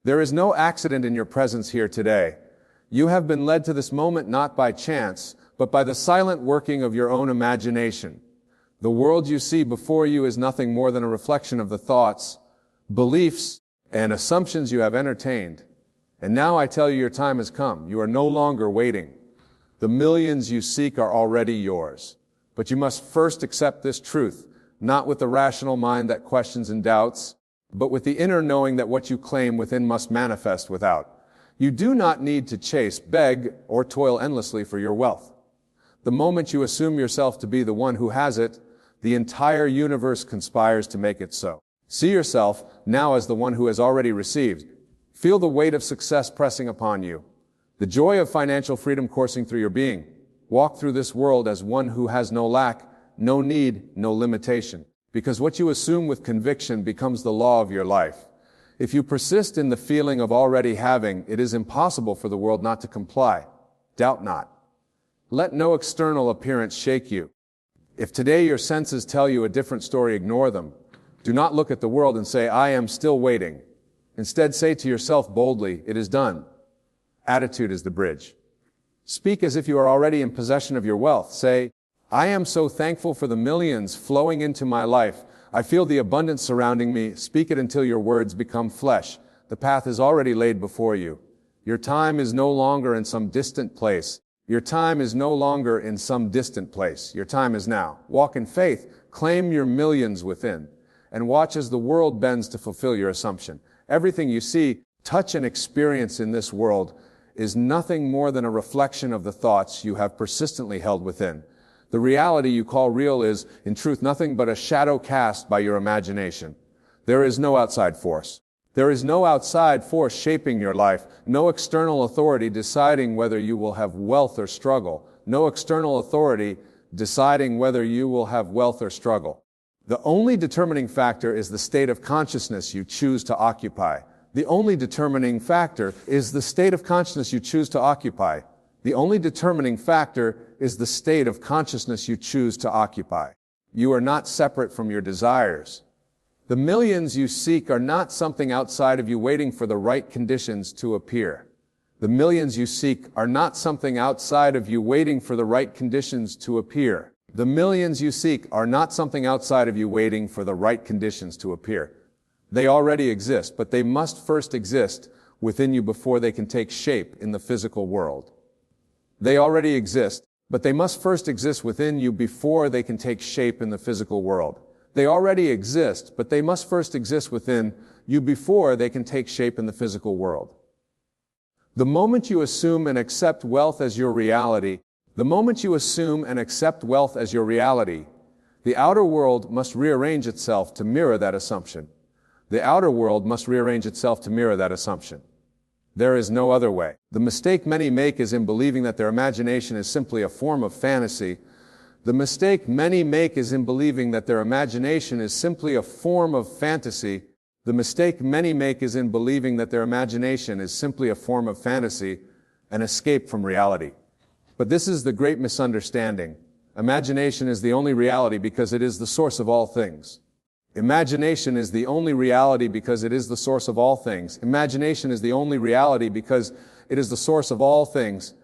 There is no accident in your presence here today. You have been led to this moment not by chance, but by the silent working of your own imagination. The world you see before you is nothing more than a reflection of the thoughts, beliefs, and assumptions you have entertained. And now I tell you your time has come. You are no longer waiting. The millions you seek are already yours. But you must first accept this truth, not with the rational mind that questions and doubts, but with the inner knowing that what you claim within must manifest without. You do not need to chase, beg, or toil endlessly for your wealth. The moment you assume yourself to be the one who has it, the entire universe conspires to make it so. See yourself now as the one who has already received. Feel the weight of success pressing upon you, the joy of financial freedom coursing through your being. Walk through this world as one who has no lack, no need, no limitation. Because what you assume with conviction becomes the law of your life. If you persist in the feeling of already having, it is impossible for the world not to comply. Doubt not. Let no external appearance shake you. If today your senses tell you a different story, ignore them. Do not look at the world and say, I am still waiting. Instead, say to yourself boldly, it is done. Attitude is the bridge. Speak as if you are already in possession of your wealth. Say, I am so thankful for the millions flowing into my life. I feel the abundance surrounding me. Speak it until your words become flesh. The path is already laid before you. Your time is no longer in some distant place. Your time is no longer in some distant place. Your time is now. Walk in faith. Claim your millions within. And watch as the world bends to fulfill your assumption. Everything you see, touch, and experience in this world is nothing more than a reflection of the thoughts you have persistently held within. The reality you call real is, in truth, nothing but a shadow cast by your imagination. There is no outside force. There is no outside force shaping your life, no external authority deciding whether you will have wealth or struggle, no external authority deciding whether you will have wealth or struggle. The only determining factor is the state of consciousness you choose to occupy. The only determining factor is the state of consciousness you choose to occupy. The only determining factor is the state of consciousness you choose to occupy. You are not separate from your desires. The millions you seek are not something outside of you waiting for the right conditions to appear. The millions you seek are not something outside of you waiting for the right conditions to appear. The millions you seek are not something outside of you waiting for the right conditions to appear. They already exist, but they must first exist within you before they can take shape in the physical world. They already exist, but they must first exist within you before they can take shape in the physical world. They already exist, but they must first exist within you before they can take shape in the physical world. The moment you assume and accept wealth as your reality, the outer world must rearrange itself to mirror that assumption. The outer world must rearrange itself to mirror that assumption. There is no other way. The mistake many make is in believing that their imagination is simply a form of fantasy. The mistake many make is in believing that their imagination is simply a form of fantasy. The mistake many make is in believing that their imagination is simply a form of fantasy, an escape from reality. But this is the great misunderstanding. Imagination is the only reality because it is the source of all things. Imagination is the only reality because it is the source of all things. Imagination is the only reality because it is the source of all things.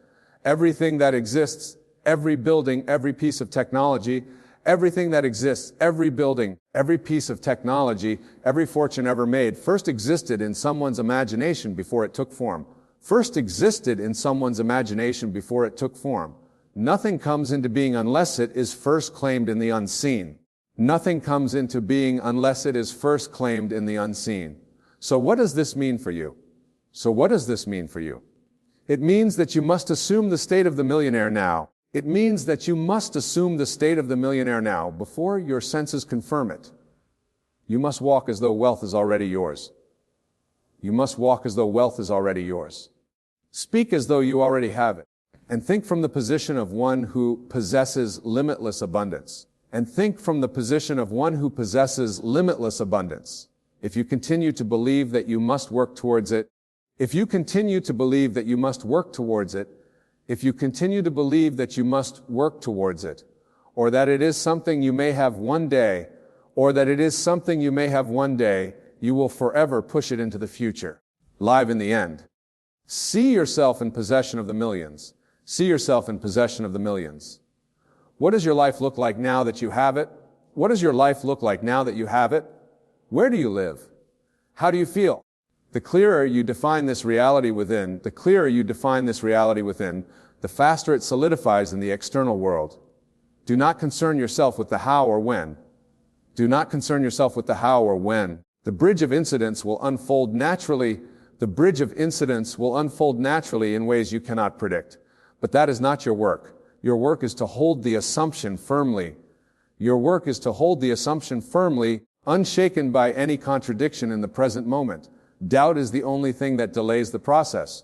Everything that exists, every building, every piece of technology, everything that exists, every building, every piece of technology, every fortune ever made, first existed in someone's imagination before it took form. First existed in someone's imagination before it took form. Nothing comes into being unless it is first claimed in the unseen. Nothing comes into being unless it is first claimed in the unseen. So what does this mean for you? It means that you must assume the state of the millionaire now. It means that you must assume the state of the millionaire now before your senses confirm it. You must walk as though wealth is already yours. You must walk as though wealth is already yours. Speak as though you already have it. And think from the position of one who possesses limitless abundance. If you continue to believe that you must work towards it, if you continue to believe that you must work towards it, if you continue to believe that you must work towards it, or that it is something you may have one day, you will forever push it into the future. live in the end. See yourself in possession of the millions. See yourself in possession of the millions. What does your life look like now that you have it? What does your life look like now that you have it? Where do you live? How do you feel? The clearer you define this reality within, the faster it solidifies in the external world. Do not concern yourself with the how or when. Do not concern yourself with the how or when. The bridge of incidents will unfold naturally. The bridge of incidents will unfold naturally in ways you cannot predict. But that is not your work. Your work is to hold the assumption firmly. Your work is to hold the assumption firmly, unshaken by any contradiction in the present moment. Doubt is the only thing that delays the process.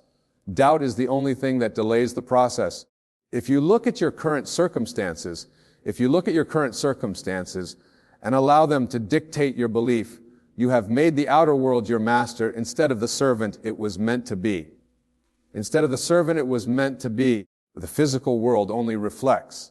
Doubt is the only thing that delays the process. If you look at your current circumstances, and allow them to dictate your belief, you have made the outer world your master instead of the servant it was meant to be. Instead of the servant it was meant to be, the physical world only reflects.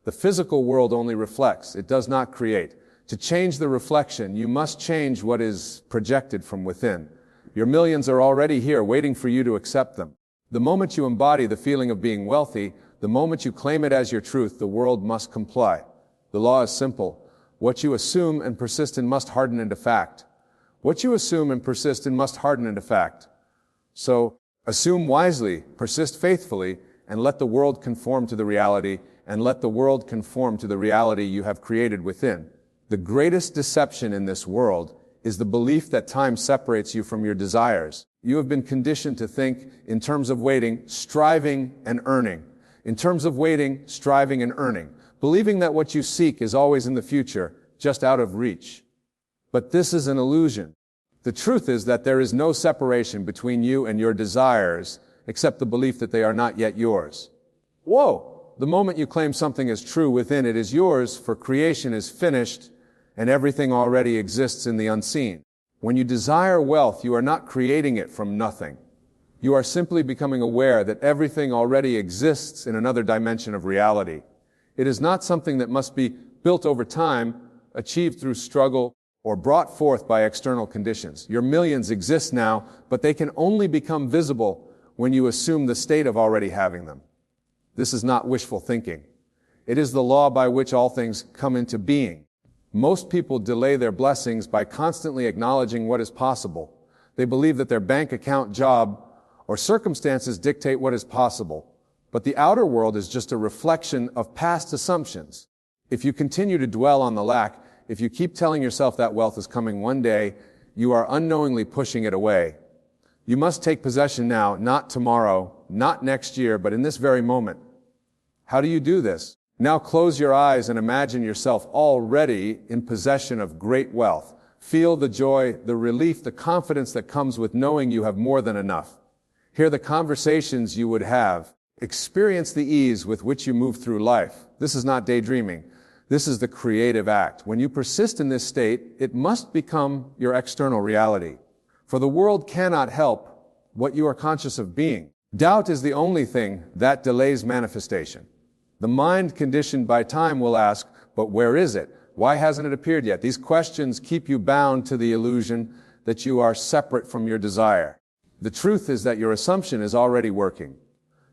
The physical world only reflects. It does not create. To change the reflection, you must change what is projected from within. Your millions are already here, waiting for you to accept them. The moment you embody the feeling of being wealthy, the moment you claim it as your truth, the world must comply. The law is simple. What you assume and persist in must harden into fact. What you assume and persist in must harden into fact. So, assume wisely, persist faithfully, and let the world conform to the reality, you have created within. The greatest deception in this world is the belief that time separates you from your desires. You have been conditioned to think in terms of waiting, striving, and earning. Believing that what you seek is always in the future, just out of reach. But this is an illusion. The truth is that there is no separation between you and your desires, except the belief that they are not yet yours. Whoa! The moment you claim something is true within, it is yours, for creation is finished, and everything already exists in the unseen. When you desire wealth, you are not creating it from nothing. You are simply becoming aware that everything already exists in another dimension of reality. It is not something that must be built over time, achieved through struggle, or brought forth by external conditions. Your millions exist now, but they can only become visible when you assume the state of already having them. This is not wishful thinking. It is the law by which all things come into being. Most people delay their blessings by constantly acknowledging what is possible. They believe that their bank account, job, or circumstances dictate what is possible. But the outer world is just a reflection of past assumptions. If you continue to dwell on the lack, if you keep telling yourself that wealth is coming one day, you are unknowingly pushing it away. You must take possession now, not tomorrow, not next year, but in this very moment. How do you do this? Now close your eyes and imagine yourself already in possession of great wealth. Feel the joy, the relief, the confidence that comes with knowing you have more than enough. Hear the conversations you would have. Experience the ease with which you move through life. This is not daydreaming. This is the creative act. When you persist in this state, it must become your external reality. For the world cannot help what you are conscious of being. Doubt is the only thing that delays manifestation. The mind conditioned by time will ask, but where is it? Why hasn't it appeared yet? These questions keep you bound to the illusion that you are separate from your desire. The truth is that your assumption is already working.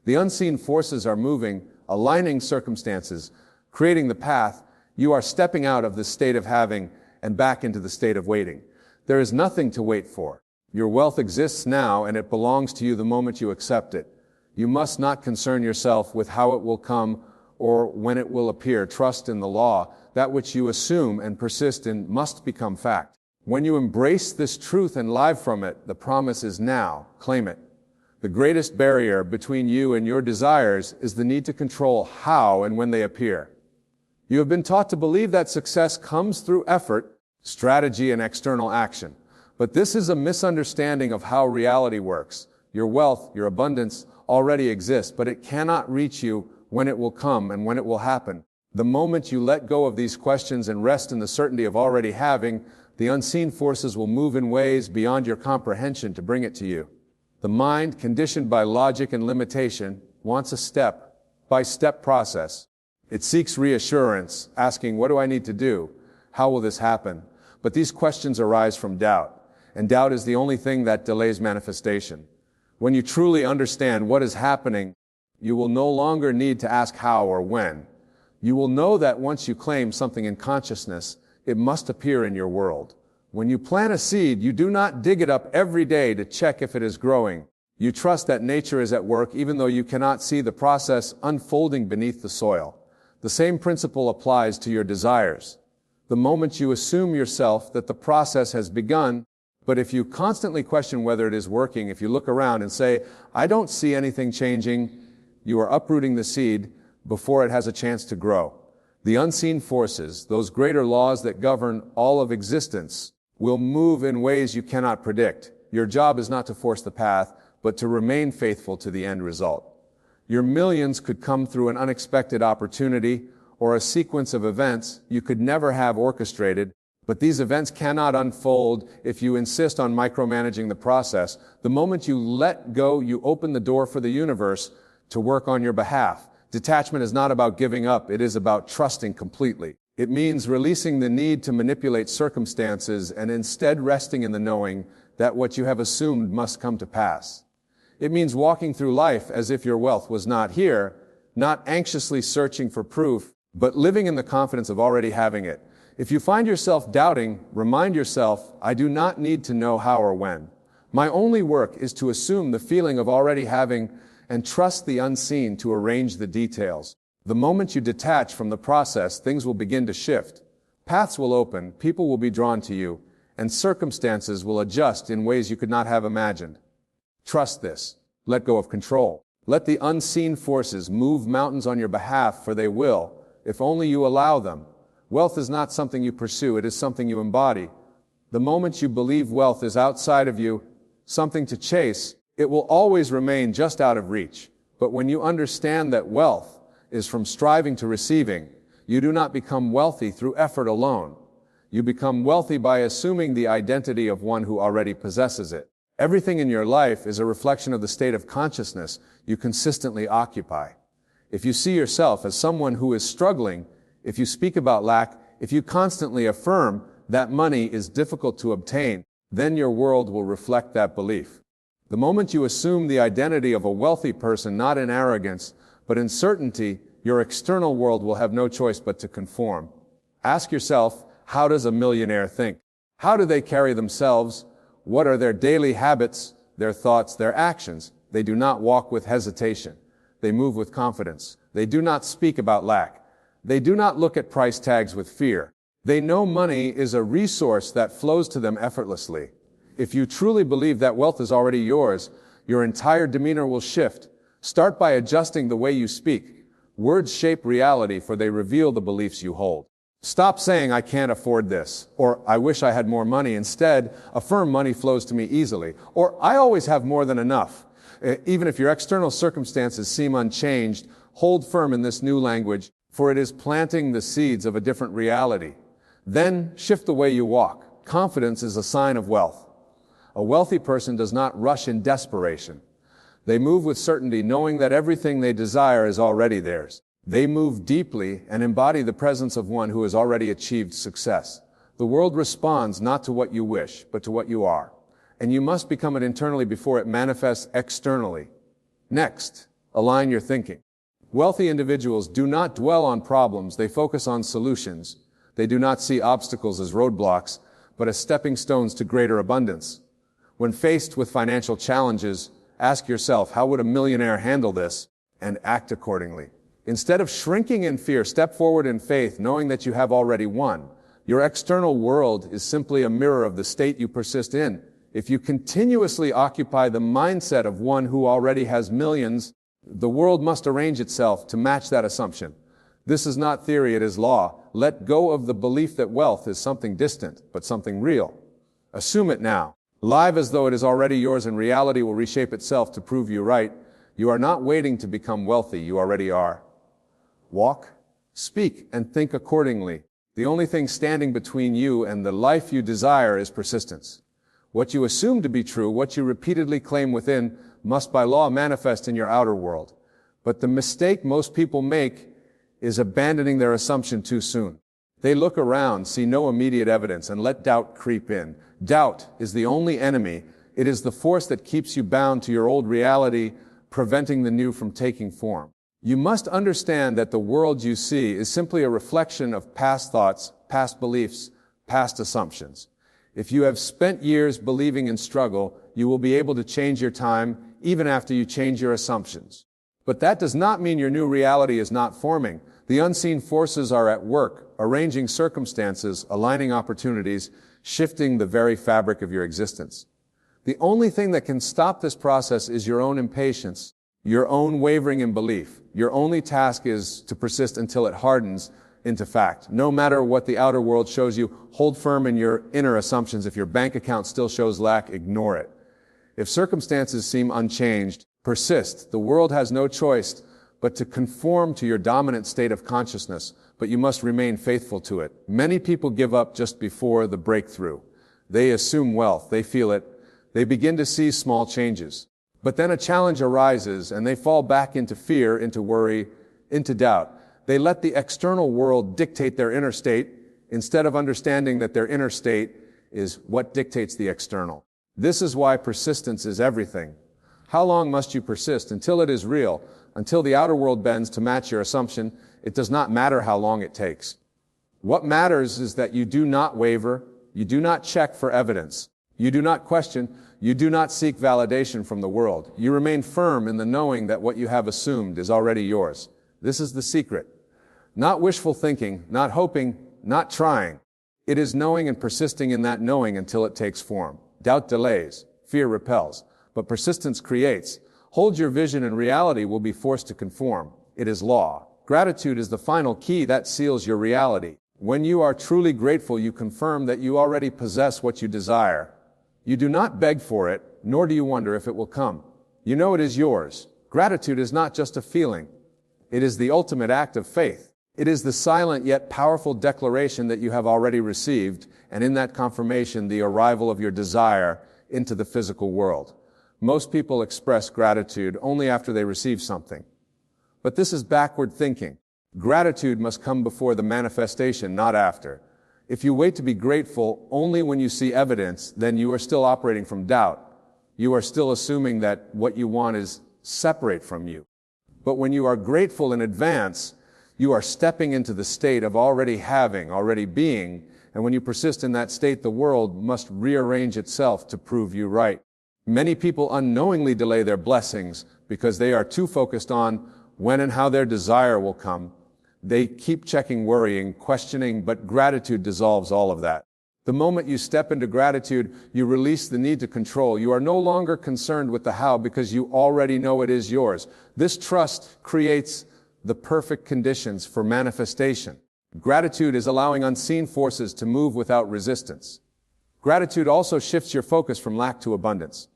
The unseen forces are moving, aligning circumstances, creating the path. You are stepping out of the state of having and back into the state of waiting. There is nothing to wait for. Your wealth exists now, and it belongs to you the moment you accept it. You must not concern yourself with how it will come or when it will appear. Trust in the law. That which you assume and persist in must become fact. When you embrace this truth and live from it, the promise is now. Claim it. The greatest barrier between you and your desires is the need to control how and when they appear. You have been taught to believe that success comes through effort, strategy, and external action. But this is a misunderstanding of how reality works. Your wealth, your abundance already exists, but it cannot reach you when it will come and when it will happen. The moment you let go of these questions and rest in the certainty of already having, the unseen forces will move in ways beyond your comprehension to bring it to you. The mind, conditioned by logic and limitation, wants a step-by-step process. It seeks reassurance, asking, what do I need to do? How will this happen? But these questions arise from doubt. and doubt is the only thing that delays manifestation. When you truly understand what is happening, you will no longer need to ask how or when. You will know that once you claim something in consciousness, it must appear in your world. When you plant a seed, you do not dig it up every day to check if it is growing. You trust that nature is at work even though you cannot see the process unfolding beneath the soil. The same principle applies to your desires. The moment you assume yourself that the process has begun, but if you constantly question whether it is working, if you look around and say, I don't see anything changing, you are uprooting the seed before it has a chance to grow. The unseen forces, those greater laws that govern all of existence, will move in ways you cannot predict. Your job is not to force the path, but to remain faithful to the end result. Your millions could come through an unexpected opportunity or a sequence of events you could never have orchestrated, but these events cannot unfold if you insist on micromanaging the process. The moment you let go, you open the door for the universe to work on your behalf. Detachment is not about giving up, it is about trusting completely. It means releasing the need to manipulate circumstances and instead resting in the knowing that what you have assumed must come to pass. It means walking through life as if your wealth was not here, not anxiously searching for proof, but living in the confidence of already having it. If you find yourself doubting, remind yourself, I do not need to know how or when. My only work is to assume the feeling of already having and trust the unseen to arrange the details. The moment you detach from the process, things will begin to shift. Paths will open, people will be drawn to you, and circumstances will adjust in ways you could not have imagined. Trust this. Let go of control. Let the unseen forces move mountains on your behalf, for they will, if only you allow them. Wealth is not something you pursue, it is something you embody. The moment you believe wealth is outside of you, something to chase, it will always remain just out of reach. But when you understand that wealth is from striving to receiving, you do not become wealthy through effort alone. You become wealthy by assuming the identity of one who already possesses it. Everything in your life is a reflection of the state of consciousness you consistently occupy. If you see yourself as someone who is struggling, if you speak about lack, if you constantly affirm that money is difficult to obtain, then your world will reflect that belief. The moment you assume the identity of a wealthy person, not in arrogance, but in certainty, your external world will have no choice but to conform. Ask yourself, how does a millionaire think? How do they carry themselves? What are their daily habits, their thoughts, their actions? They do not walk with hesitation. They move with confidence. They do not speak about lack. They do not look at price tags with fear. They know money is a resource that flows to them effortlessly. If you truly believe that wealth is already yours, your entire demeanor will shift. Start by adjusting the way you speak. Words shape reality, for they reveal the beliefs you hold. Stop saying, I can't afford this, or I wish I had more money. Instead, affirm money flows to me easily, or I always have more than enough. Even if your external circumstances seem unchanged, hold firm in this new language, for it is planting the seeds of a different reality. Then shift the way you walk. Confidence is a sign of wealth. A wealthy person does not rush in desperation. They move with certainty, knowing that everything they desire is already theirs. They move deeply and embody the presence of one who has already achieved success. The world responds not to what you wish, but to what you are. And you must become it internally before it manifests externally. Next, align your thinking. Wealthy individuals do not dwell on problems, they focus on solutions. They do not see obstacles as roadblocks, but as stepping stones to greater abundance. When faced with financial challenges, ask yourself, how would a millionaire handle this? And act accordingly. Instead of shrinking in fear, step forward in faith, knowing that you have already won. Your external world is simply a mirror of the state you persist in. If you continuously occupy the mindset of one who already has millions, the world must arrange itself to match that assumption. This is not theory, it is law. Let go of the belief that wealth is something distant, but something real. Assume it now. Live as though it is already yours, and reality will reshape itself to prove you right. You are not waiting to become wealthy, you already are. Walk, speak, and think accordingly. The only thing standing between you and the life you desire is persistence. What you assume to be true, what you repeatedly claim within, must by law manifest in your outer world. But the mistake most people make is abandoning their assumption too soon. They look around, see no immediate evidence, and let doubt creep in. Doubt is the only enemy. It is the force that keeps you bound to your old reality, preventing the new from taking form. You must understand that the world you see is simply a reflection of past thoughts, past beliefs, past assumptions. If you have spent years believing in struggle, you will be able to change your time even after you change your assumptions. But that does not mean your new reality is not forming. The unseen forces are at work, arranging circumstances, aligning opportunities, shifting the very fabric of your existence. The only thing that can stop this process is your own impatience, your own wavering in belief. Your only task is to persist until it hardens into fact. No matter what the outer world shows you, hold firm in your inner assumptions. If your bank account still shows lack, ignore it. If circumstances seem unchanged, persist. The world has no choice but to conform to your dominant state of consciousness, but you must remain faithful to it. Many people give up just before the breakthrough. They assume wealth, they feel it, they begin to see small changes. But then a challenge arises and they fall back into fear, into worry, into doubt. They let the external world dictate their inner state instead of understanding that their inner state is what dictates the external. This is why persistence is everything. How long must you persist? Until it is real, until the outer world bends to match your assumption. It does not matter how long it takes. What matters is that you do not waver, you do not check for evidence, you do not question, you do not seek validation from the world. You remain firm in the knowing that what you have assumed is already yours. This is the secret. Not wishful thinking, not hoping, not trying. It is knowing and persisting in that knowing until it takes form. Doubt delays, fear repels, but persistence creates. Hold your vision and reality will be forced to conform. It is law. Gratitude is the final key that seals your reality. When you are truly grateful, you confirm that you already possess what you desire. You do not beg for it, nor do you wonder if it will come. You know it is yours. Gratitude is not just a feeling. It is the ultimate act of faith. It is the silent yet powerful declaration that you have already received, and in that confirmation, the arrival of your desire into the physical world. Most people express gratitude only after they receive something. But this is backward thinking. Gratitude must come before the manifestation, not after. If you wait to be grateful only when you see evidence, then you are still operating from doubt. You are still assuming that what you want is separate from you. But when you are grateful in advance, you are stepping into the state of already having, already being, and when you persist in that state, the world must rearrange itself to prove you right. Many people unknowingly delay their blessings because they are too focused on when and how their desire will come. They keep checking, worrying, questioning, but gratitude dissolves all of that. The moment you step into gratitude, you release the need to control. You are no longer concerned with the how because you already know it is yours. This trust creates the perfect conditions for manifestation. Gratitude is allowing unseen forces to move without resistance. Gratitude also shifts your focus from lack to abundance.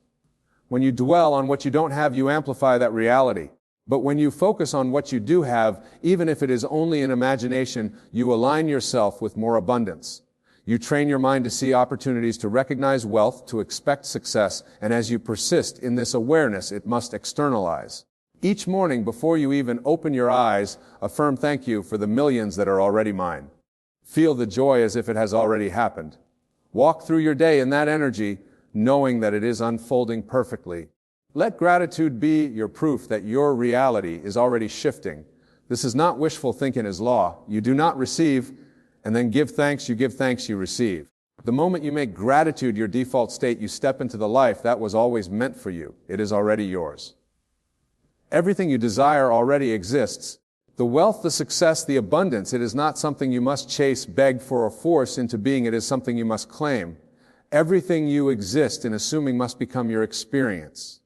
When you dwell on what you don't have, you amplify that reality. But when you focus on what you do have, even if it is only in imagination, you align yourself with more abundance. You train your mind to see opportunities, to recognize wealth, to expect success, and as you persist in this awareness, it must externalize. Each morning, before you even open your eyes, affirm thank you for the millions that are already mine. Feel the joy as if it has already happened. Walk through your day in that energy, knowing that it is unfolding perfectly. Let gratitude be your proof that your reality is already shifting. This is not wishful thinking as law. You do not receive and then give thanks, you receive. The moment you make gratitude your default state, you step into the life that was always meant for you. It is already yours. Everything you desire already exists. The wealth, the success, the abundance, it is not something you must chase, beg for, or force into being. It is something you must claim. Everything you exist in assuming must become your experience.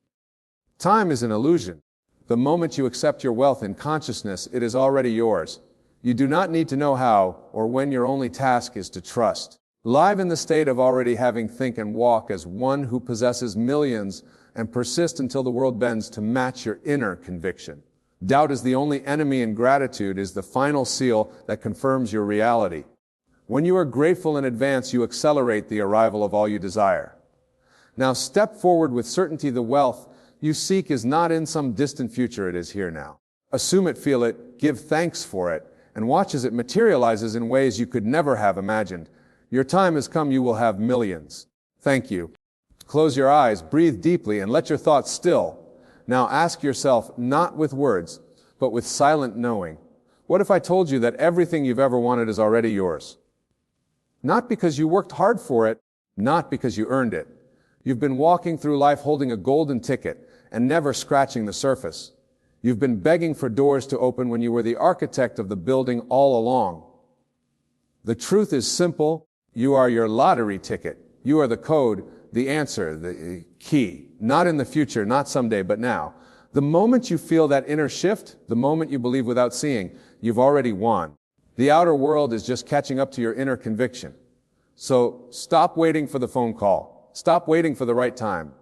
Time is an illusion. The moment you accept your wealth in consciousness, it is already yours. You do not need to know how or when. Your only task is to trust. Live in the state of already having, think and walk as one who possesses millions, and persist until the world bends to match your inner conviction. Doubt is the only enemy, and gratitude is the final seal that confirms your reality. When you are grateful in advance, you accelerate the arrival of all you desire. Now step forward with certainty. The wealth you seek is not in some distant future, it is here now. Assume it, feel it, give thanks for it, and watch as it materializes in ways you could never have imagined. Your time has come, you will have millions. Thank you. Close your eyes, breathe deeply, and let your thoughts still. Now ask yourself, not with words, but with silent knowing. What if I told you that everything you've ever wanted is already yours? Not because you worked hard for it, not because you earned it. You've been walking through life holding a golden ticket and never scratching the surface. You've been begging for doors to open when you were the architect of the building all along. The truth is simple. You are your lottery ticket. You are the code, the answer, the key. Not in the future, not someday, but now. The moment you feel that inner shift, the moment you believe without seeing, you've already won. The outer world is just catching up to your inner conviction. So stop waiting for the phone call. Stop waiting for the right time.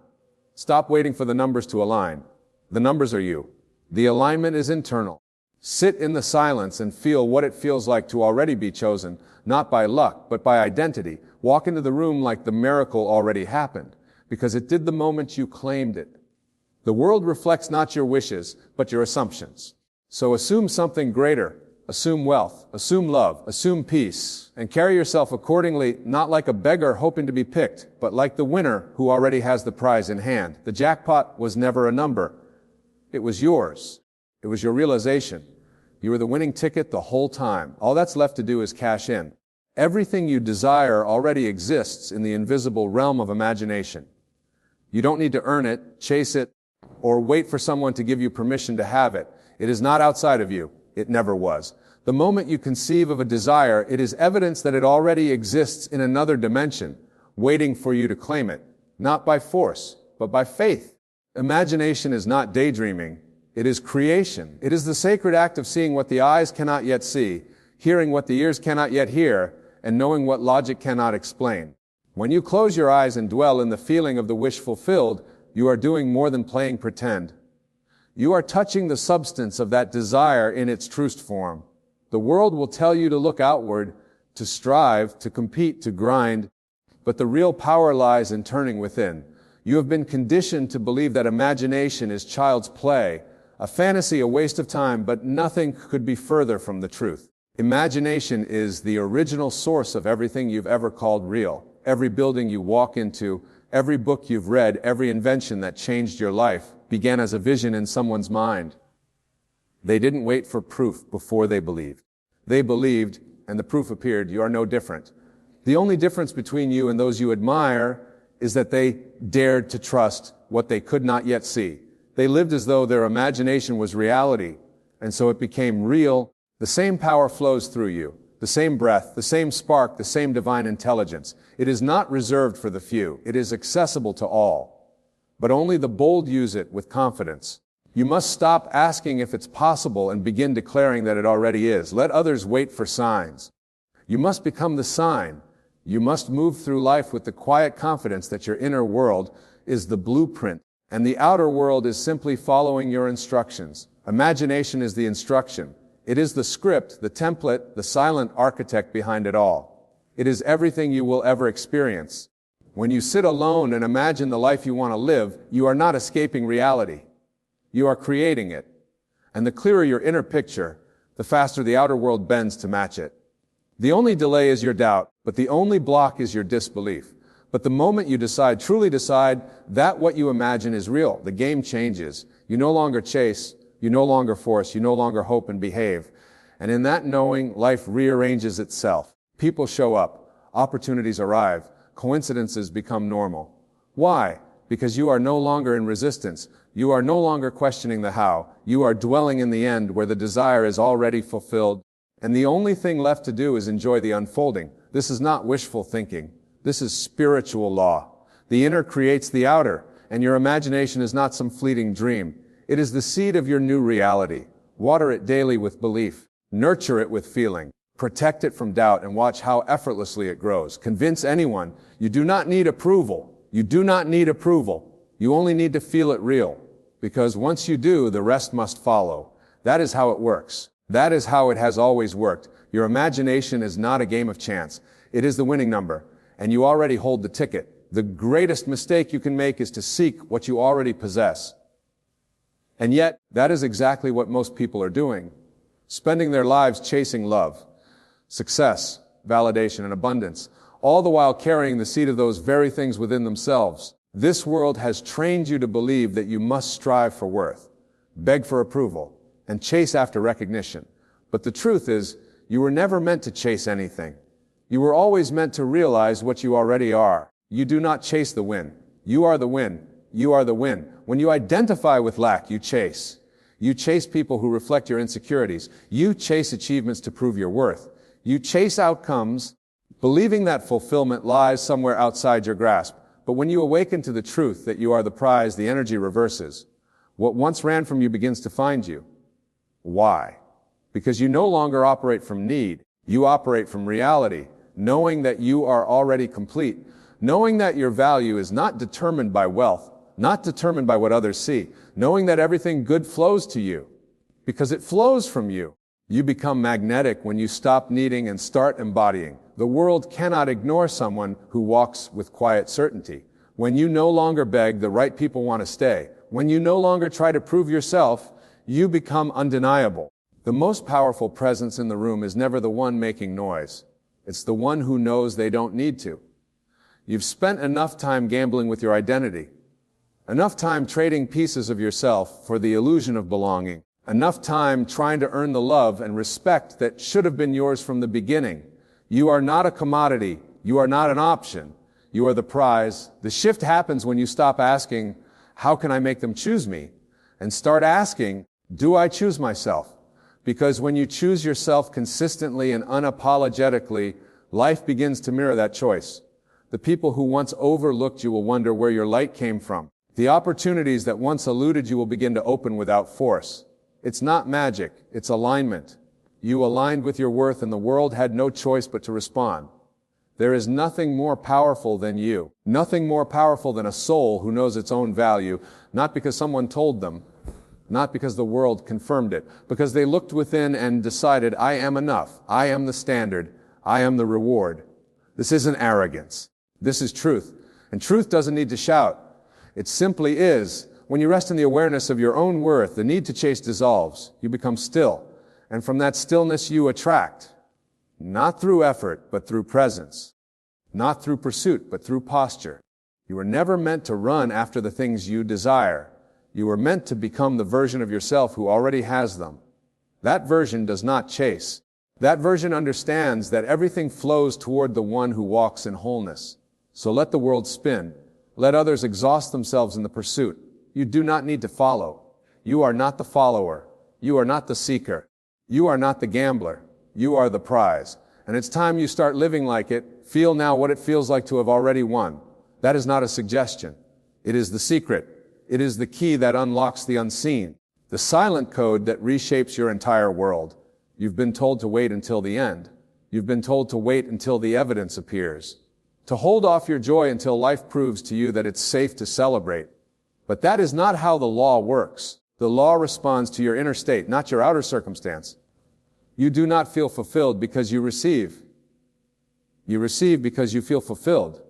Stop waiting for the numbers to align. The numbers are you. The alignment is internal. Sit in the silence and feel what it feels like to already be chosen, not by luck, but by identity. Walk into the room like the miracle already happened, because it did the moment you claimed it. The world reflects not your wishes, but your assumptions. So assume something greater. Assume wealth, assume love, assume peace, and carry yourself accordingly, not like a beggar hoping to be picked, but like the winner who already has the prize in hand. The jackpot was never a number. It was yours. It was your realization. You were the winning ticket the whole time. All that's left to do is cash in. Everything you desire already exists in the invisible realm of imagination. You don't need to earn it, chase it, or wait for someone to give you permission to have it. It is not outside of you. It never was. The moment you conceive of a desire, it is evidence that it already exists in another dimension, waiting for you to claim it, not by force, but by faith. Imagination is not daydreaming. It is creation. It is the sacred act of seeing what the eyes cannot yet see, hearing what the ears cannot yet hear, and knowing what logic cannot explain. When you close your eyes and dwell in the feeling of the wish fulfilled, you are doing more than playing pretend. You are touching the substance of that desire in its truest form. The world will tell you to look outward, to strive, to compete, to grind, but the real power lies in turning within. You have been conditioned to believe that imagination is child's play, a fantasy, a waste of time, but nothing could be further from the truth. Imagination is the original source of everything you've ever called real. Every building you walk into, every book you've read, every invention that changed your life began as a vision in someone's mind. They didn't wait for proof before they believed. They believed, and the proof appeared. You are no different. The only difference between you and those you admire is that they dared to trust what they could not yet see. They lived as though their imagination was reality, and so it became real. The same power flows through you, the same breath, the same spark, the same divine intelligence. It is not reserved for the few. It is accessible to all. But only the bold use it with confidence. You must stop asking if it's possible and begin declaring that it already is. Let others wait for signs. You must become the sign. You must move through life with the quiet confidence that your inner world is the blueprint, and the outer world is simply following your instructions. Imagination is the instruction. It is the script, the template, the silent architect behind it all. It is everything you will ever experience. When you sit alone and imagine the life you want to live, you are not escaping reality. You are creating it. And the clearer your inner picture, the faster the outer world bends to match it. The only delay is your doubt, but the only block is your disbelief. But the moment you decide, truly decide, that what you imagine is real, the game changes. You no longer chase, you no longer force, you no longer hope and behave. And in that knowing, life rearranges itself. People show up, opportunities arrive, coincidences become normal. Why? Because you are no longer in resistance. You are no longer questioning the how. You are dwelling in the end where the desire is already fulfilled. And the only thing left to do is enjoy the unfolding. This is not wishful thinking. This is spiritual law. The inner creates the outer, and your imagination is not some fleeting dream. It is the seed of your new reality. Water it daily with belief. Nurture it with feeling. Protect it from doubt and watch how effortlessly it grows. Convince anyone you do not need approval. You do not need approval. You only need to feel it real. Because once you do, the rest must follow. That is how it works. That is how it has always worked. Your imagination is not a game of chance. It is the winning number, and you already hold the ticket. The greatest mistake you can make is to seek what you already possess. And yet, that is exactly what most people are doing. spending their lives chasing love, success, validation, and abundance, all the while carrying the seed of those very things within themselves. This world has trained you to believe that you must strive for worth, beg for approval, and chase after recognition. But the truth is, you were never meant to chase anything. You were always meant to realize what you already are. You do not chase the win. You are the win. You are the win. When you identify with lack, you chase. You chase people who reflect your insecurities. You chase achievements to prove your worth. You chase outcomes, believing that fulfillment lies somewhere outside your grasp. But when you awaken to the truth that you are the prize, the energy reverses. What once ran from you begins to find you. Why? Because you no longer operate from need. You operate from reality, knowing that you are already complete, knowing that your value is not determined by wealth, not determined by what others see, knowing that everything good flows to you, because it flows from you. You become magnetic when you stop needing and start embodying. The world cannot ignore someone who walks with quiet certainty. When you no longer beg, the right people want to stay. When you no longer try to prove yourself, you become undeniable. The most powerful presence in the room is never the one making noise. It's the one who knows they don't need to. You've spent enough time gambling with your identity, enough time trading pieces of yourself for the illusion of belonging, enough time trying to earn the love and respect that should have been yours from the beginning. You are not a commodity. You are not an option. You are the prize. The shift happens when you stop asking, how can I make them choose me? And start asking, do I choose myself? Because when you choose yourself consistently and unapologetically, life begins to mirror that choice. The people who once overlooked you will wonder where your light came from. The opportunities that once eluded you will begin to open without force. It's not magic, it's alignment. You aligned with your worth and the world had no choice but to respond. There is nothing more powerful than you. Nothing more powerful than a soul who knows its own value, not because someone told them, not because the world confirmed it, because they looked within and decided, I am enough. I am the standard. I am the reward. This isn't arrogance. This is truth. And truth doesn't need to shout. It simply is. When you rest in the awareness of your own worth, the need to chase dissolves. You become still. And from that stillness you attract. Not through effort, but through presence. Not through pursuit, but through posture. You were never meant to run after the things you desire. You were meant to become the version of yourself who already has them. That version does not chase. That version understands that everything flows toward the one who walks in wholeness. So let the world spin. Let others exhaust themselves in the pursuit. You do not need to follow. You are not the follower. You are not the seeker. You are not the gambler. You are the prize. And it's time you start living like it. Feel now what it feels like to have already won. That is not a suggestion. It is the secret. It is the key that unlocks the unseen, the silent code that reshapes your entire world. You've been told to wait until the end. You've been told to wait until the evidence appears, to hold off your joy until life proves to you that it's safe to celebrate. But that is not how the law works. The law responds to your inner state, not your outer circumstance. You do not feel fulfilled because you receive. You receive because you feel fulfilled.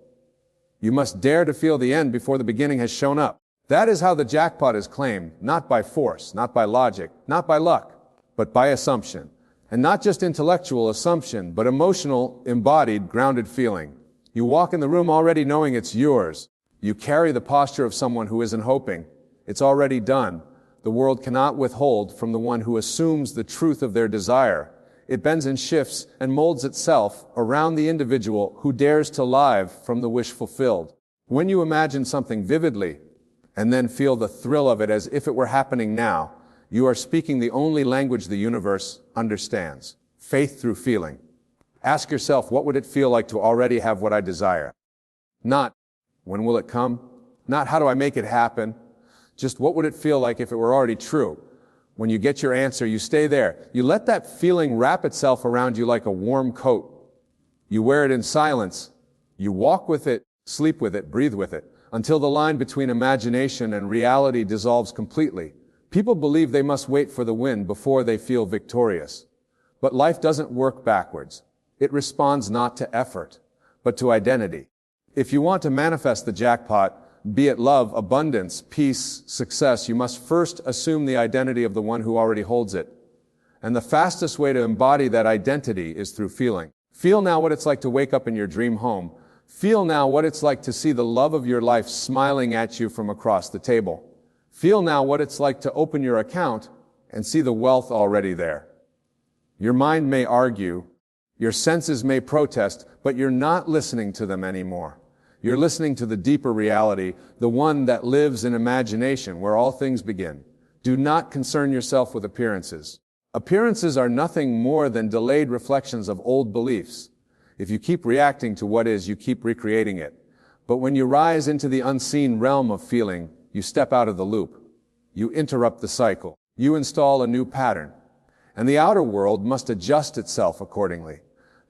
You must dare to feel the end before the beginning has shown up. That is how the jackpot is claimed, not by force, not by logic, not by luck, but by assumption. And not just intellectual assumption, but emotional, embodied, grounded feeling. You walk in the room already knowing it's yours. You carry the posture of someone who isn't hoping. It's already done. The world cannot withhold from the one who assumes the truth of their desire. It bends and shifts and molds itself around the individual who dares to live from the wish fulfilled. When you imagine something vividly, and then feel the thrill of it as if it were happening now, you are speaking the only language the universe understands. Faith through feeling. Ask yourself, what would it feel like to already have what I desire? Not, when will it come? Not, how do I make it happen? Just, what would it feel like if it were already true? When you get your answer, you stay there. You let that feeling wrap itself around you like a warm coat. You wear it in silence. You walk with it, sleep with it, breathe with it, until the line between imagination and reality dissolves completely. People believe they must wait for the win before they feel victorious. But life doesn't work backwards. It responds not to effort, but to identity. If you want to manifest the jackpot, be it love, abundance, peace, success, you must first assume the identity of the one who already holds it. And the fastest way to embody that identity is through feeling. Feel now what it's like to wake up in your dream home. Feel now what it's like to see the love of your life smiling at you from across the table. Feel now what it's like to open your account and see the wealth already there. Your mind may argue, your senses may protest, but you're not listening to them anymore. You're listening to the deeper reality, the one that lives in imagination, where all things begin. Do not concern yourself with appearances. Appearances are nothing more than delayed reflections of old beliefs. If you keep reacting to what is, you keep recreating it. But when you rise into the unseen realm of feeling, you step out of the loop. You interrupt the cycle. You install a new pattern. And the outer world must adjust itself accordingly.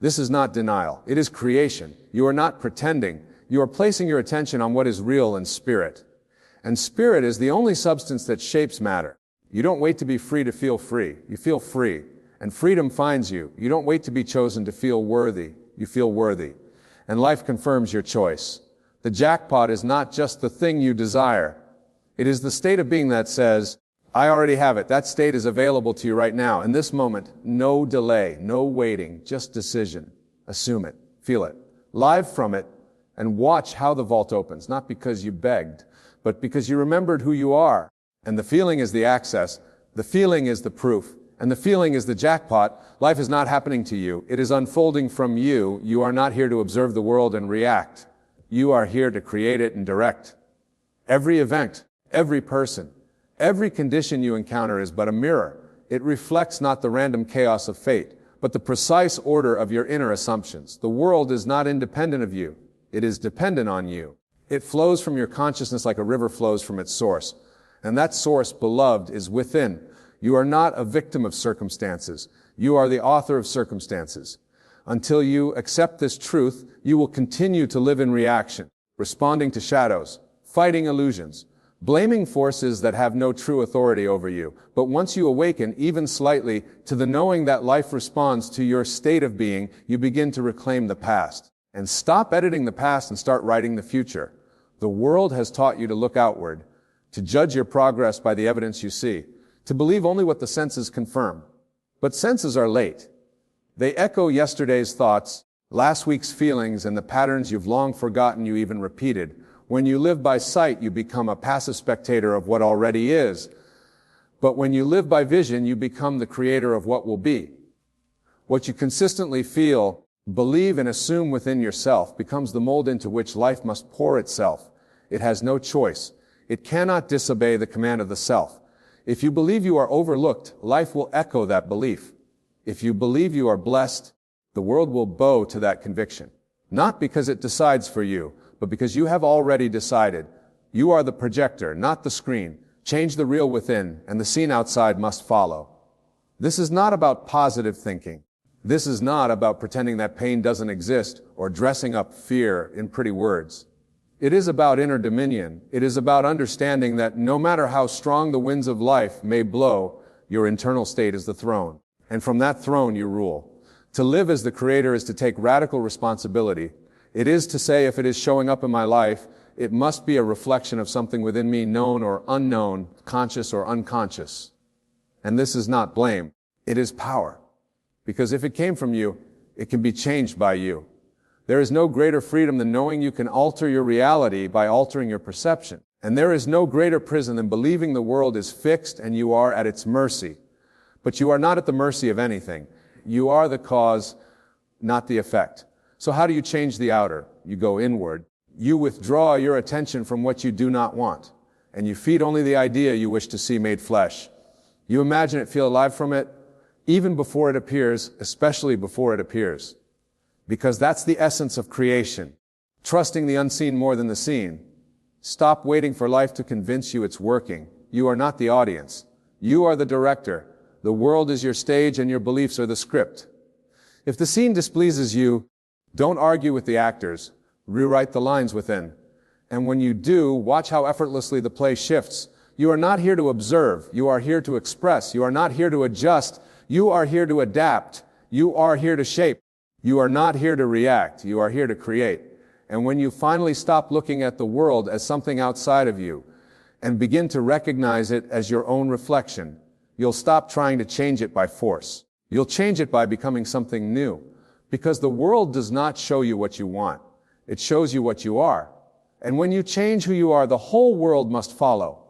This is not denial. It is creation. You are not pretending. You are placing your attention on what is real in spirit. And spirit is the only substance that shapes matter. You don't wait to be free to feel free. You feel free. And freedom finds you. You don't wait to be chosen to feel worthy. You feel worthy. And life confirms your choice. The jackpot is not just the thing you desire. It is the state of being that says, I already have it. That state is available to you right now. In this moment, no delay, no waiting, just decision. Assume it. Feel it. Live from it. And watch how the vault opens. Not because you begged, but because you remembered who you are. And the feeling is the access, the feeling is the proof, and the feeling is the jackpot. Life is not happening to you. It is unfolding from you. You are not here to observe the world and react. You are here to create it and direct. Every event, every person, every condition you encounter is but a mirror. It reflects not the random chaos of fate, but the precise order of your inner assumptions. The world is not independent of you. It is dependent on you. It flows from your consciousness like a river flows from its source. And that source, beloved, is within. You are not a victim of circumstances. You are the author of circumstances. Until you accept this truth, you will continue to live in reaction, responding to shadows, fighting illusions, blaming forces that have no true authority over you. But once you awaken, even slightly, to the knowing that life responds to your state of being, you begin to reclaim the past. And stop editing the past and start writing the future. The world has taught you to look outward, to judge your progress by the evidence you see, to believe only what the senses confirm. But senses are late. They echo yesterday's thoughts, last week's feelings, and the patterns you've long forgotten you even repeated. When you live by sight, you become a passive spectator of what already is. But when you live by vision, you become the creator of what will be. What you consistently feel, believe, and assume within yourself becomes the mold into which life must pour itself. It has no choice. It cannot disobey the command of the self. If you believe you are overlooked, life will echo that belief. If you believe you are blessed, the world will bow to that conviction. Not because it decides for you, but because you have already decided. You are the projector, not the screen. Change the real within, and the scene outside must follow. This is not about positive thinking. This is not about pretending that pain doesn't exist or dressing up fear in pretty words. It is about inner dominion. It is about understanding that no matter how strong the winds of life may blow, your internal state is the throne. And from that throne you rule. To live as the creator is to take radical responsibility. It is to say, if it is showing up in my life, it must be a reflection of something within me, known or unknown, conscious or unconscious. And this is not blame. It is power. Because if it came from you, it can be changed by you. There is no greater freedom than knowing you can alter your reality by altering your perception. And there is no greater prison than believing the world is fixed and you are at its mercy. But you are not at the mercy of anything. You are the cause, not the effect. So how do you change the outer? You go inward. You withdraw your attention from what you do not want. And you feed only the idea you wish to see made flesh. You imagine it, feel alive from it, even before it appears, especially before it appears. Because that's the essence of creation. Trusting the unseen more than the seen. Stop waiting for life to convince you it's working. You are not the audience. You are the director. The world is your stage and your beliefs are the script. If the scene displeases you, don't argue with the actors. Rewrite the lines within. And when you do, watch how effortlessly the play shifts. You are not here to observe. You are here to express. You are not here to adjust. You are here to adapt. You are here to shape. You are not here to react. You are here to create. And when you finally stop looking at the world as something outside of you and begin to recognize it as your own reflection, You'll stop trying to change it by force. You'll change it by becoming something new. Because the world does not show you what you want. It shows you what you are. And when you change who you are, the whole world must follow.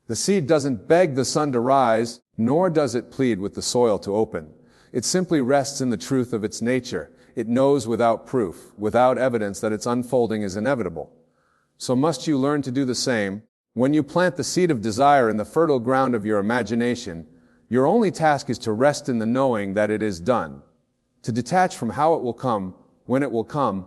The seed doesn't beg the sun to rise, nor does it plead with the soil to open. It simply rests in the truth of its nature. It knows without proof, without evidence that its unfolding is inevitable. So must you learn to do the same. When you plant the seed of desire in the fertile ground of your imagination, your only task is to rest in the knowing that it is done. To detach from how it will come, when it will come,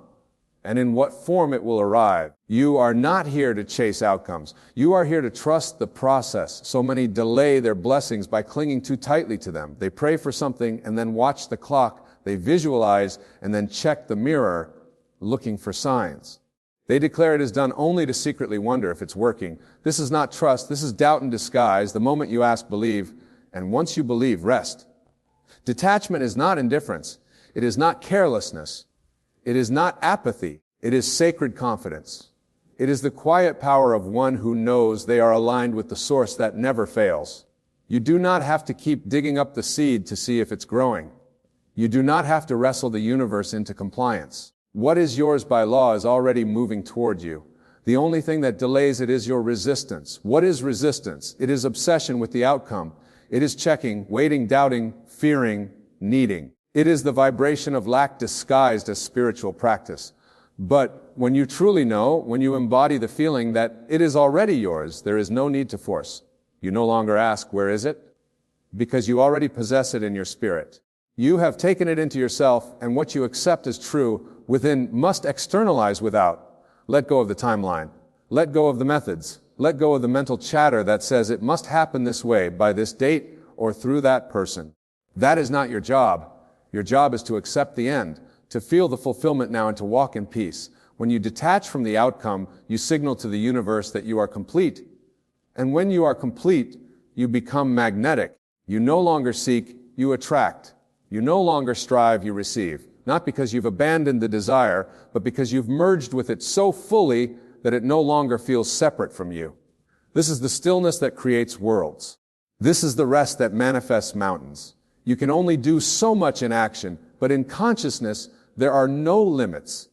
and in what form it will arrive. You are not here to chase outcomes. You are here to trust the process. So many delay their blessings by clinging too tightly to them. They pray for something and then watch the clock. They visualize and then check the mirror, looking for signs. They declare it is done only to secretly wonder if it's working. This is not trust. This is doubt in disguise. The moment you ask, believe. And once you believe, rest. Detachment is not indifference. It is not carelessness. It is not apathy. It is sacred confidence. It is the quiet power of one who knows they are aligned with the source that never fails. You do not have to keep digging up the seed to see if it's growing. You do not have to wrestle the universe into compliance. What is yours by law is already moving toward you. The only thing that delays it is your resistance. What is resistance? It is obsession with the outcome. It is checking, waiting, doubting, fearing, needing. It is the vibration of lack disguised as spiritual practice. But when you truly know, when you embody the feeling that it is already yours, there is no need to force. You no longer ask, where is it? Because you already possess it in your spirit. You have taken it into yourself, and what you accept as true within must externalize without. Let go of the timeline. Let go of the methods. Let go of the mental chatter that says it must happen this way, by this date, or through that person. That is not your job. Your job is to accept the end, to feel the fulfillment now, and to walk in peace. When you detach from the outcome, you signal to the universe that you are complete. And when you are complete, you become magnetic. You no longer seek, you attract. You no longer strive, you receive. Not because you've abandoned the desire, but because you've merged with it so fully that it no longer feels separate from you. This is the stillness that creates worlds. This is the rest that manifests mountains. You can only do so much in action, but in consciousness, there are no limits.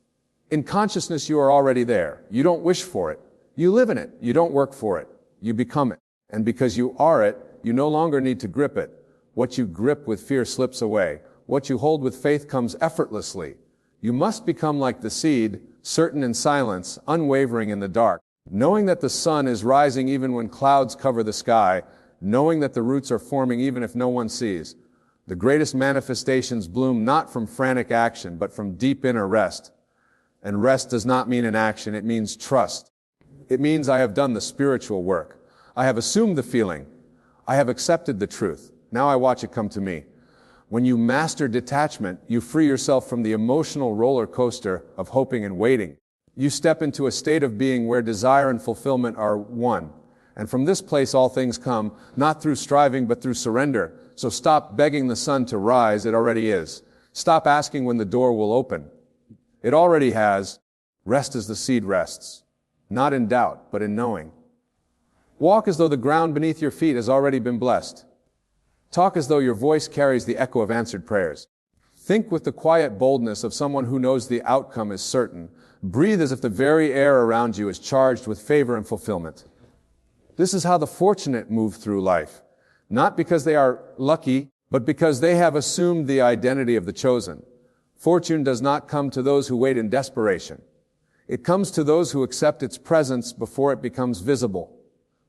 In consciousness, you are already there. You don't wish for it. You live in it. You don't work for it. You become it. And because you are it, you no longer need to grip it. What you grip with fear slips away. What you hold with faith comes effortlessly. You must become like the seed, certain in silence, unwavering in the dark, knowing that the sun is rising even when clouds cover the sky, knowing that the roots are forming even if no one sees. The greatest manifestations bloom not from frantic action, but from deep inner rest. And rest does not mean inaction, it means trust. It means I have done the spiritual work. I have assumed the feeling. I have accepted the truth. Now I watch it come to me. When you master detachment, you free yourself from the emotional roller coaster of hoping and waiting. You step into a state of being where desire and fulfillment are one. And from this place all things come, not through striving but through surrender. So stop begging the sun to rise, it already is. Stop asking when the door will open. It already has. Rest as the seed rests. Not in doubt, but in knowing. Walk as though the ground beneath your feet has already been blessed. Talk as though your voice carries the echo of answered prayers. Think with the quiet boldness of someone who knows the outcome is certain. Breathe as if the very air around you is charged with favor and fulfillment. This is how the fortunate move through life. Not because they are lucky, but because they have assumed the identity of the chosen. Fortune does not come to those who wait in desperation. It comes to those who accept its presence before it becomes visible.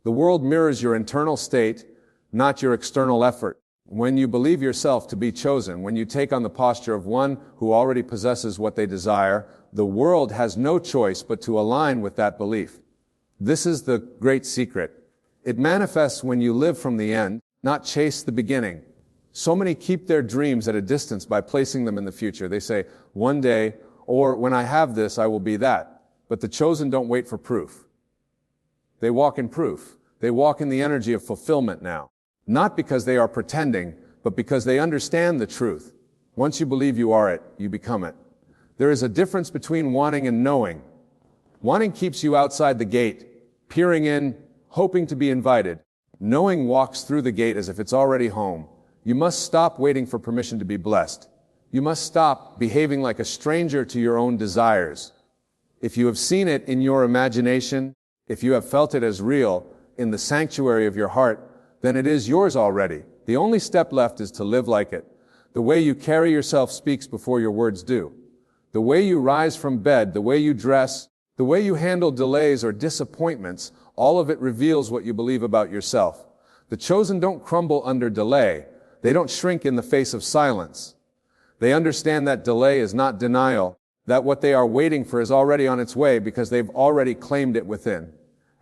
The world mirrors your internal state, not your external effort. When you believe yourself to be chosen, when you take on the posture of one who already possesses what they desire, the world has no choice but to align with that belief. This is the great secret. It manifests when you live from the end, not chase the beginning. So many keep their dreams at a distance by placing them in the future. They say, one day, or when I have this, I will be that. But the chosen don't wait for proof. They walk in proof. They walk in the energy of fulfillment now. Not because they are pretending, but because they understand the truth. Once you believe you are it, you become it. There is a difference between wanting and knowing. Wanting keeps you outside the gate, peering in, hoping to be invited. Knowing walks through the gate as if it's already home. You must stop waiting for permission to be blessed. You must stop behaving like a stranger to your own desires. If you have seen it in your imagination, if you have felt it as real in the sanctuary of your heart, then it is yours already. The only step left is to live like it. The way you carry yourself speaks before your words do. The way you rise from bed, the way you dress, the way you handle delays or disappointments, all of it reveals what you believe about yourself. The chosen don't crumble under delay. They don't shrink in the face of silence. They understand that delay is not denial, that what they are waiting for is already on its way because they've already claimed it within.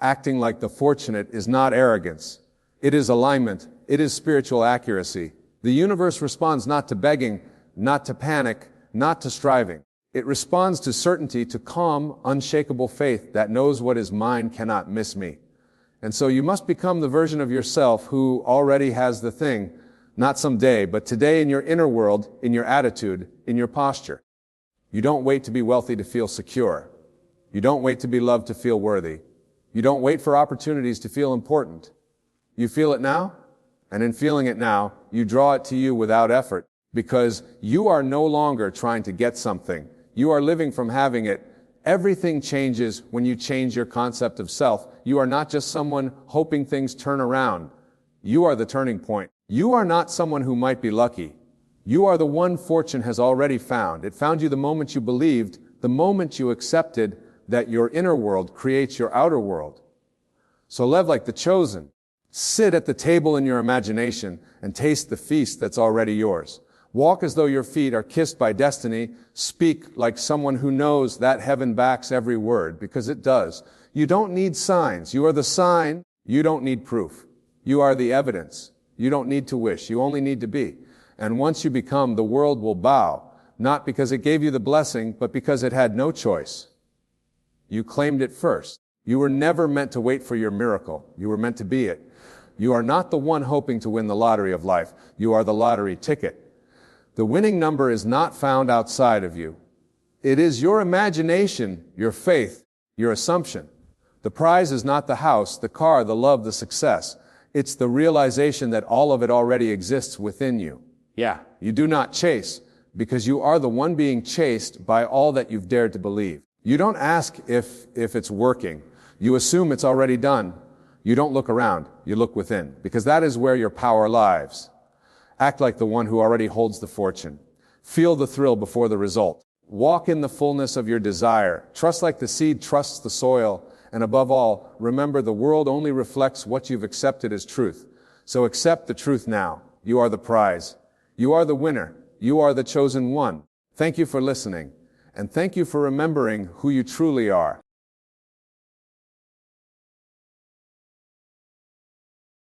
Acting like the fortunate is not arrogance. It is alignment. It is spiritual accuracy. The universe responds not to begging, not to panic, not to striving. It responds to certainty, to calm, unshakable faith that knows what is mine cannot miss me. And so you must become the version of yourself who already has the thing, not someday, but today in your inner world, in your attitude, in your posture. You don't wait to be wealthy to feel secure. You don't wait to be loved to feel worthy. You don't wait for opportunities to feel important. You feel it now, and in feeling it now, you draw it to you without effort, because you are no longer trying to get something. You are living from having it. Everything changes when you change your concept of self. You are not just someone hoping things turn around. You are the turning point. You are not someone who might be lucky. You are the one fortune has already found. It found you the moment you believed, the moment you accepted that your inner world creates your outer world. So live like the chosen. Sit at the table in your imagination and taste the feast that's already yours. Walk as though your feet are kissed by destiny. Speak like someone who knows that heaven backs every word, because it does. You don't need signs. You are the sign. You don't need proof. You are the evidence. You don't need to wish. You only need to be. And once you become, the world will bow, not because it gave you the blessing, but because it had no choice. You claimed it first. You were never meant to wait for your miracle. You were meant to be it. You are not the one hoping to win the lottery of life. You are the lottery ticket. The winning number is not found outside of you. It is your imagination, your faith, your assumption. The prize is not the house, the car, the love, the success. It's the realization that all of it already exists within you. Yeah, you do not chase, because you are the one being chased by all that you've dared to believe. You don't ask if it's working. You assume it's already done. You don't look around. You look within, because that is where your power lies. Act like the one who already holds the fortune. Feel the thrill before the result. Walk in the fullness of your desire. Trust like the seed trusts the soil. And above all, remember the world only reflects what you've accepted as truth. So accept the truth now. You are the prize. You are the winner. You are the chosen one. Thank you for listening. And thank you for remembering who you truly are.